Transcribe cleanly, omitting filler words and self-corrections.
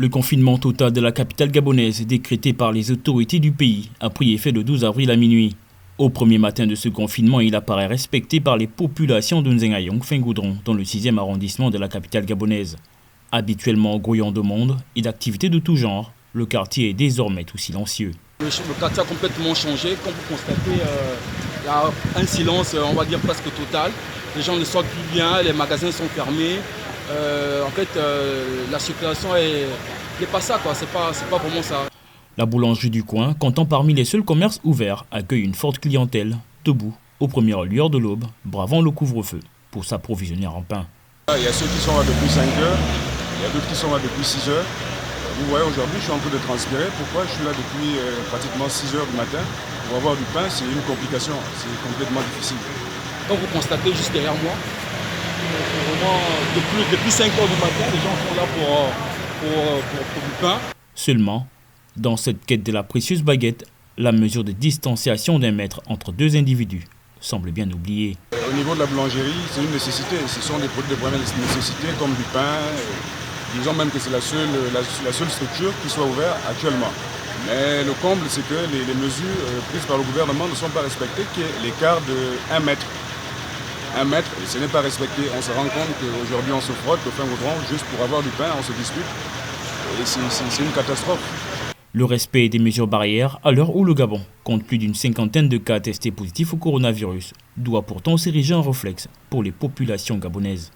Le confinement total de la capitale gabonaise, décrété par les autorités du pays, a pris effet le 12 avril à minuit. Au premier matin de ce confinement, il apparaît respecté par les populations de Nzengayong-Fingoudron, dans le 6e arrondissement de la capitale gabonaise. Habituellement grouillant de monde et d'activités de tout genre, le quartier est désormais tout silencieux. Le quartier a complètement changé. Comme vous constatez, il y a un silence, on va dire presque total. Les gens ne sortent plus bien, les magasins sont fermés. La circulation n'est pas ça, quoi. C'est pas vraiment ça. La boulangerie du coin, comptant parmi les seuls commerces ouverts, accueille une forte clientèle, debout, aux premières lueurs de l'aube, bravant le couvre-feu, pour s'approvisionner en pain. Il y a ceux qui sont là depuis 5 heures, il y a d'autres qui sont là depuis 6 heures. Vous voyez, aujourd'hui, je suis en train de transpirer. Pourquoi je suis là depuis pratiquement 6 heures du matin? Pour avoir du pain, c'est une complication, c'est complètement difficile. Comme vous constatez juste derrière moi, vraiment, depuis 5 heures du matin, les gens sont là pour du pain. Seulement, dans cette quête de la précieuse baguette, la mesure de distanciation d'un mètre entre deux individus semble bien oubliée. Au niveau de la boulangerie, c'est une nécessité. Ce sont des produits de première nécessité comme du pain. Disons même que c'est la seule structure qui soit ouverte actuellement. Mais le comble, c'est que les mesures prises par le gouvernement ne sont pas respectées, qui est l'écart de 1 mètre. 1 mètre, et ce n'est pas respecté. On se rend compte qu'aujourd'hui on se frotte au fin goudron juste pour avoir du pain, on se dispute. Et c'est une catastrophe. Le respect des mesures barrières, à l'heure où le Gabon compte plus d'une cinquantaine de cas testés positifs au coronavirus, doit pourtant s'ériger en réflexe pour les populations gabonaises.